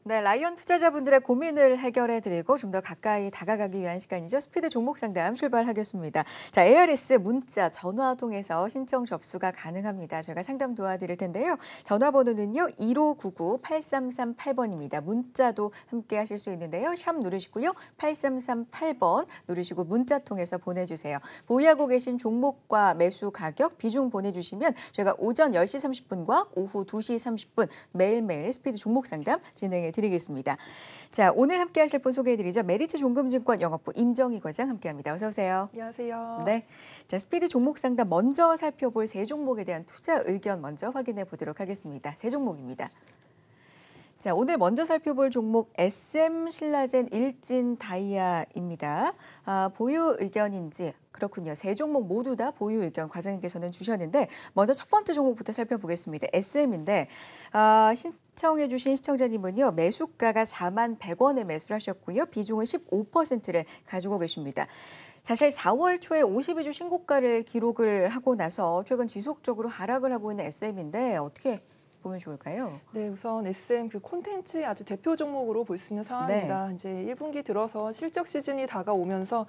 네, 라이언 투자자분들의 고민을 해결해드리고 좀 더 가까이 다가가기 위한 시간이죠. 스피드 종목 상담 출발하겠습니다. 자, ARS 문자, 전화 통해서 신청 접수가 가능합니다. 저희가 상담 도와드릴 텐데요. 전화번호는요. 1599-8338번입니다. 문자도 함께 하실 수 있는데요. 샵 누르시고요. 8338번 누르시고 문자 통해서 보내주세요. 보유하고 계신 종목과 매수 가격, 비중 보내주시면 저희가 오전 10시 30분과 오후 2시 30분 매일매일 스피드 종목 상담 진행해 드리겠습니다. 자, 오늘 함께 하실 분 소개해드리죠. 메리츠 종금증권 영업부 임정희 과장 함께합니다. 어서 오세요. 안녕하세요. 네, 자, 스피드 종목 상담 먼저 살펴볼 세 종목에 대한 투자 의견 먼저 확인해 보도록 하겠습니다. 세 종목입니다. 자, 오늘 먼저 살펴볼 종목 SM 신라젠 일진 다이아입니다. 보유 의견인지 그렇군요. 세 종목 모두 다 보유 의견 과장님께서는 주셨는데 먼저 첫 번째 종목부터 살펴보겠습니다. SM인데 신청해 주신 시청자님은요. 매수가가 41,100원에 매수를 하셨고요. 비중은 15%를 가지고 계십니다. 사실 4월 초에 52주 신고가를 기록을 하고 나서 최근 지속적으로 하락을 하고 있는 SM인데 어떻게 보면 좋을까요? 네, 우선 SM 그 콘텐츠의 아주 대표 종목으로 볼 수 있는 상황입니다. 네. 이제 1분기 들어서 실적 시즌이 다가오면서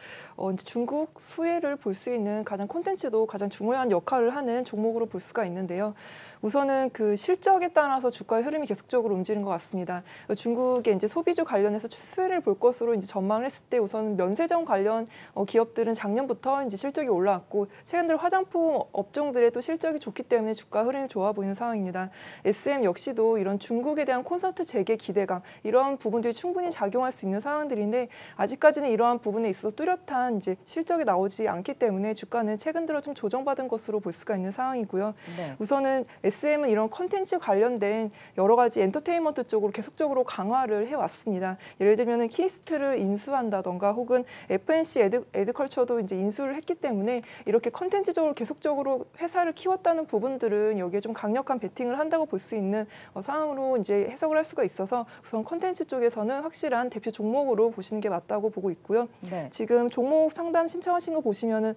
이제 중국 수혜를 볼 수 있는 가장 콘텐츠도 가장 중요한 역할을 하는 종목으로 볼 수가 있는데요. 우선은 그 실적에 따라서 주가의 흐름이 계속적으로 움직이는 것 같습니다. 중국의 이제 소비주 관련해서 수혜를 볼 것으로 이제 전망을 했을 때 우선 면세점 관련 기업들은 작년부터 이제 실적이 올라왔고 최근 들어 화장품 업종들의 또 실적이 좋기 때문에 주가 흐름이 좋아 보이는 상황입니다. SM 역시도 이런 중국에 대한 콘서트 재개 기대감 이러한 부분들이 충분히 작용할 수 있는 상황들인데 아직까지는 이러한 부분에 있어서 뚜렷한 이제 실적이 나오지 않기 때문에 주가는 최근 들어 좀 조정받은 것으로 볼 수가 있는 상황이고요. 네. 우선은 SM은 이런 컨텐츠 관련된 여러 가지 엔터테인먼트 쪽으로 계속적으로 강화를 해왔습니다. 예를 들면 키스트를 인수한다던가 혹은 FNC 에드컬처도 이제 인수를 했기 때문에 이렇게 컨텐츠적으로 계속적으로 회사를 키웠다는 부분들은 여기에 좀 강력한 베팅을 한다고 볼 수 있는 상황으로 이제 해석을 할 수가 있어서 우선 컨텐츠 쪽에서는 확실한 대표 종목으로 보시는 게 맞다고 보고 있고요. 네. 지금 종목 상담 신청하신 거 보시면은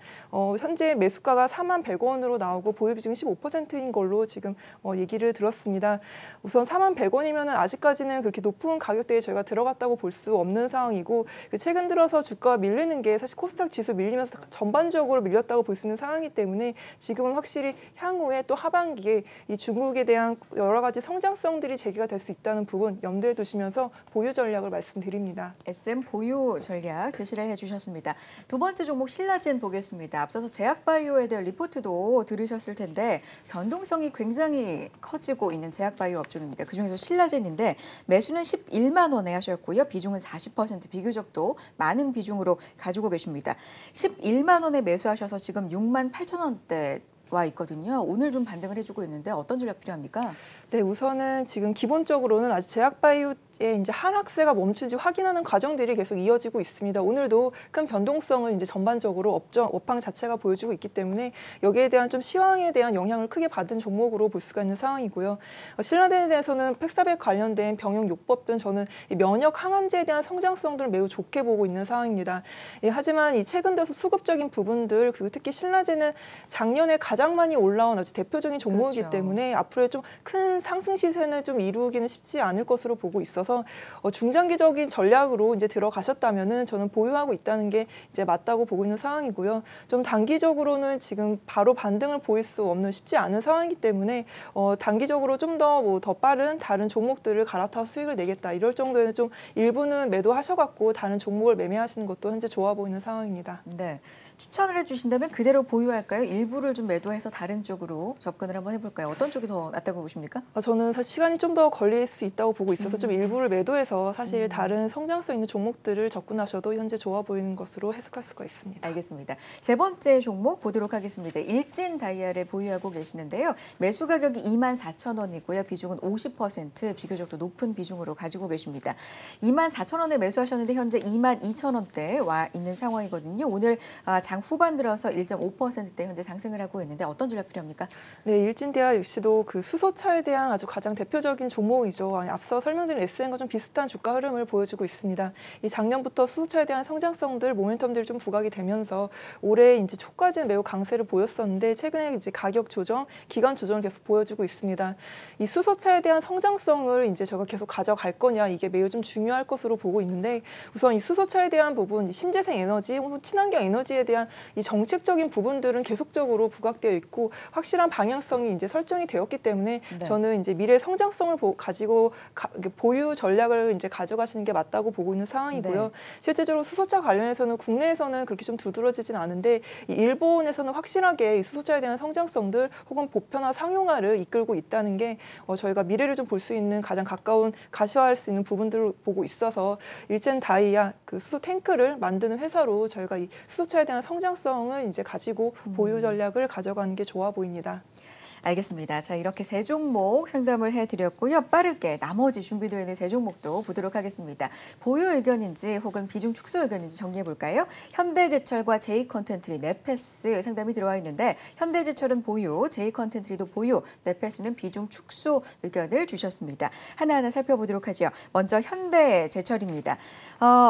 현재 매수가가 41,100원으로 나오고 보유 비중이 15%인 걸로 지금 얘기를 들었습니다. 우선 41,100원이면은 아직까지는 그렇게 높은 가격대에 저희가 들어갔다고 볼 수 없는 상황이고 최근 들어서 주가가 밀리는 게 사실 코스닥 지수 밀리면서 전반적으로 밀렸다고 볼 수 있는 상황이기 때문에 지금은 확실히 향후에 또 하반기에 이 중국에 대한 여러 가지 성장성들이 제기가 될 수 있다는 부분 염두에 두시면서 보유 전략을 말씀드립니다. SM 보유 전략 제시를 해주셨습니다. 두 번째 종목 신라젠 보겠습니다. 앞서서 제약바이오에 대한 리포트도 들으셨을 텐데 변동성이 굉장히 커지고 있는 제약바이오 업종입니다. 그중에서 신라젠인데 매수는 11만 원에 하셨고요. 비중은 40% 비교적 또 많은 비중으로 가지고 계십니다. 11만 원에 매수하셔서 지금 68,000원대 와 있거든요. 오늘 좀 반등을 해주고 있는데 어떤 전략 필요합니까? 네, 우선은 지금 기본적으로는 아직 제약바이오의 이제 하락세가 멈춘지 확인하는 과정들이 계속 이어지고 있습니다. 오늘도 큰 변동성을 이제 전반적으로 업황 자체가 보여주고 있기 때문에 여기에 대한 좀 시황에 대한 영향을 크게 받은 종목으로 볼 수가 있는 상황이고요. 신라젠에 대해서는 팩사백 관련된 병용요법 등 저는 이 면역 항암제에 대한 성장성들을 매우 좋게 보고 있는 상황입니다. 하지만 이 최근 들어서 수급적인 부분들 그리고 특히 신라젠은 작년에 가장 많이 올라온 아주 대표적인 종목이기 그렇죠. 때문에 앞으로의 좀 큰 상승 시세는 좀 이루기는 쉽지 않을 것으로 보고 있어서 중장기적인 전략으로 이제 들어가셨다면은 저는 보유하고 있다는 게 이제 맞다고 보고 있는 상황이고요. 좀 단기적으로는 지금 바로 반등을 보일 수 없는 쉽지 않은 상황이기 때문에 단기적으로 좀 더 빠른 다른 종목들을 갈아타서 수익을 내겠다 이럴 정도에는 좀 일부는 매도하셔갖고 다른 종목을 매매하시는 것도 현재 좋아 보이는 상황입니다. 네. 추천을 해주신다면 그대로 보유할까요? 일부를 좀 매도해서 다른 쪽으로 접근을 한번 해볼까요? 어떤 쪽이 더 낫다고 보십니까? 저는 사실 시간이 좀 더 걸릴 수 있다고 보고 있어서 좀 일부를 매도해서 사실 다른 성장성 있는 종목들을 접근하셔도 현재 좋아 보이는 것으로 해석할 수가 있습니다. 알겠습니다. 세 번째 종목 보도록 하겠습니다. 일진 다이아를 보유하고 계시는데요. 매수 가격이 24,000원이고요. 비중은 50% 비교적 또 높은 비중으로 가지고 계십니다. 24,000원에 매수하셨는데 현재 22,000원대에 와 있는 상황이거든요. 오늘 장 후반 들어서 1.5%대 현재 상승을 하고 있는데 어떤 전략 필요합니까? 네, 일진대하 역시도 그 수소차에 대한 아주 가장 대표적인 종목이죠. 앞서 설명드린 SM SM과 좀 비슷한 주가 흐름을 보여주고 있습니다. 이 작년부터 수소차에 대한 성장성들, 모멘텀들이 좀 부각이 되면서 올해 이제 초까지는 매우 강세를 보였었는데 최근에 이제 가격 조정, 기간 조정을 계속 보여주고 있습니다. 이 수소차에 대한 성장성을 이제 저가 계속 가져갈 거냐 이게 매우 좀 중요할 것으로 보고 있는데 우선 이 수소차에 대한 부분, 신재생 에너지, 혹은 친환경 에너지에 대한 이 정책적인 부분들은 계속적으로 부각되어 있고 확실한 방향성이 이제 설정이 되었기 때문에 네. 저는 이제 미래 성장성을 가지고 보유 전략을 이제 가져가시는 게 맞다고 보고 있는 상황이고요. 네. 실제적으로 수소차 관련해서는 국내에서는 그렇게 좀 두드러지진 않은데 이 일본에서는 확실하게 이 수소차에 대한 성장성들 혹은 보편화 상용화를 이끌고 있다는 게 저희가 미래를 좀 볼 수 있는 가장 가까운 가시화할 수 있는 부분들을 보고 있어서 일젠 다이아 그 수소 탱크를 만드는 회사로 저희가 이 수소차에 대한 성장성을 이제 가지고 보유 전략을 가져가는 게 좋아 보입니다. 알겠습니다. 자, 이렇게 세 종목 상담을 해드렸고요. 빠르게 나머지 준비되어 있는 세 종목도 보도록 하겠습니다. 보유 의견인지 혹은 비중 축소 의견인지 정리해 볼까요? 현대제철과 제이컨텐트리, 네페스 상담이 들어와 있는데 현대제철은 보유, 제이컨텐트리도 보유, 네페스는 비중 축소 의견을 주셨습니다. 하나하나 살펴보도록 하죠. 먼저 현대제철입니다.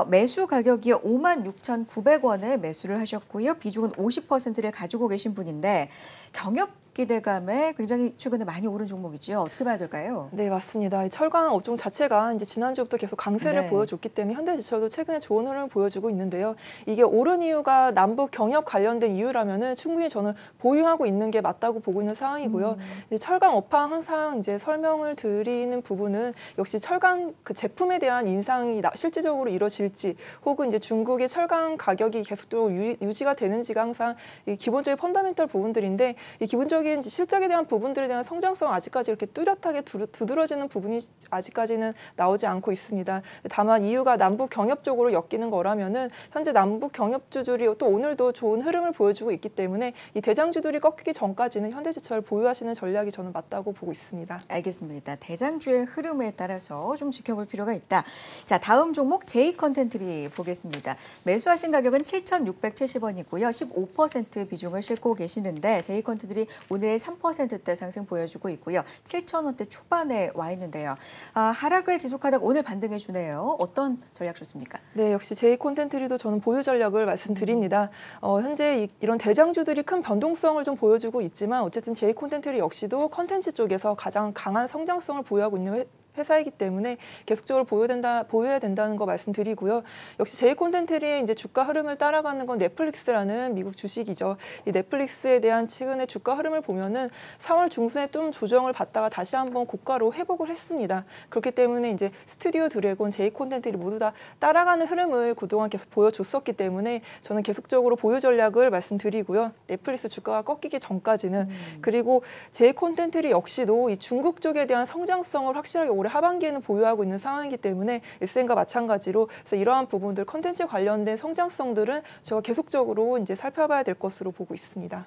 매수 가격이 56,900원에 매수를 하셨고요. 비중은 50%를 가지고 계신 분인데 경협 기대감에 굉장히 최근에 많이 오른 종목이죠. 어떻게 봐야 될까요? 네, 맞습니다. 이 철강 업종 자체가 이제 지난주부터 계속 강세를 네. 보여줬기 때문에 현대제철도 최근에 좋은 흐름을 보여주고 있는데요. 이게 오른 이유가 남북 경협 관련된 이유라면은 충분히 저는 보유하고 있는 게 맞다고 보고 있는 상황이고요. 이제 철강 업황 항상 이제 설명을 드리는 부분은 역시 철강 그 제품에 대한 인상이 실질적으로 이루어질지 혹은 이제 중국의 철강 가격이 계속적으로 유지가 되는지가 항상 이 기본적인 펀더멘털 부분들인데 이 기본적인 실적에 대한 부분들에 대한 성장성 아직까지 이렇게 뚜렷하게 두드러지는 부분이 아직까지는 나오지 않고 있습니다. 다만 이유가 남북 경협 쪽으로 엮이는 거라면은 현재 남북 경협주들이 또 오늘도 좋은 흐름을 보여주고 있기 때문에 이 대장주들이 꺾이기 전까지는 현대제철 보유하시는 전략이 저는 맞다고 보고 있습니다. 알겠습니다. 대장주의 흐름에 따라서 좀 지켜볼 필요가 있다. 자, 다음 종목 제이컨텐트리 보겠습니다. 매수하신 가격은 7,670원이고요. 15% 비중을 싣고 계시는데 제이컨텐트리 오늘 3%대 상승 보여주고 있고요. 7,000원대 초반에 와 있는데요. 하락을 지속하다가 오늘 반등해 주네요. 어떤 전략 좋습니까? 네, 역시 제이콘텐트리도 저는 보유 전략을 말씀드립니다. 현재 이런 대장주들이 큰 변동성을 좀 보여주고 있지만 어쨌든 제이콘텐트리 역시도 컨텐츠 쪽에서 가장 강한 성장성을 보유하고 있는 회사이기 때문에 계속적으로 보유해야 된다는 거 말씀드리고요. 역시 제이콘텐트리의 이제 주가 흐름을 따라가는 건 넷플릭스라는 미국 주식이죠. 이 넷플릭스에 대한 최근의 주가 흐름을 보면은 4월 중순에 좀 조정을 받다가 다시 한번 고가로 회복을 했습니다. 그렇기 때문에 이제 스튜디오 드래곤, 제이콘텐트리 모두 다 따라가는 흐름을 그동안 계속 보여줬었기 때문에 저는 계속적으로 보유 전략을 말씀드리고요. 넷플릭스 주가가 꺾이기 전까지는 그리고 제이콘텐트리 역시도 이 중국 쪽에 대한 성장성을 확실하게 올해 하반기에는 보유하고 있는 상황이기 때문에 SM과 마찬가지로 그래서 이러한 부분들 컨텐츠 관련된 성장성들은 제가 계속적으로 이제 살펴봐야 될 것으로 보고 있습니다.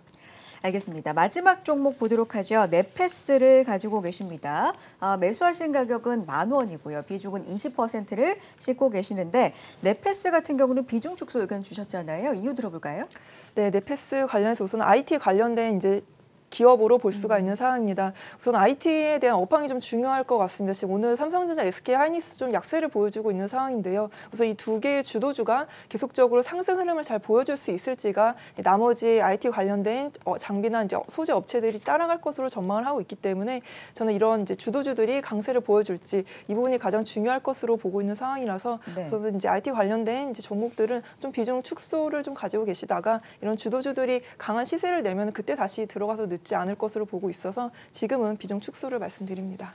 알겠습니다. 마지막 종목 보도록 하죠. 네페스를 가지고 계십니다. 매수하신 가격은 10,000원이고요. 비중은 20%를 싣고 계시는데 네페스 같은 경우는 비중 축소 의견 주셨잖아요. 이유 들어볼까요? 네, 넷페스 관련해서 우선 IT 관련된 이제 기업으로 볼 수가 있는 상황입니다. 우선 IT에 대한 업황이 좀 중요할 것 같습니다. 지금 오늘 삼성전자, SK하이닉스 좀 약세를 보여주고 있는 상황인데요. 우선 이 두 개의 주도주가 계속적으로 상승 흐름을 잘 보여줄 수 있을지가 나머지 IT 관련된 장비나 이제 소재 업체들이 따라갈 것으로 전망을 하고 있기 때문에 저는 이런 이제 주도주들이 강세를 보여줄지 이 부분이 가장 중요할 것으로 보고 있는 상황이라서 네. 저는 이제 IT 관련된 이제 종목들은 좀 비중 축소를 좀 가지고 계시다가 이런 주도주들이 강한 시세를 내면 그때 다시 들어가서 늦지 않을 것으로 보고 있어서 지금은 비중 축소를 말씀드립니다.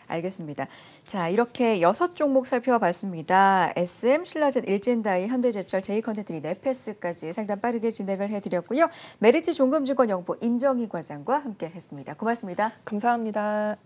알겠습니다. 자, 이렇게 6종목 살펴봤습니다. SM, 신라젠, 일진다이, 현대제철, 제이컨텐트리, 네페스까지 상담 빠르게 진행을 해드렸고요. 메리츠 종금증권 연구부 임정희 과장과 함께했습니다. 고맙습니다. 감사합니다.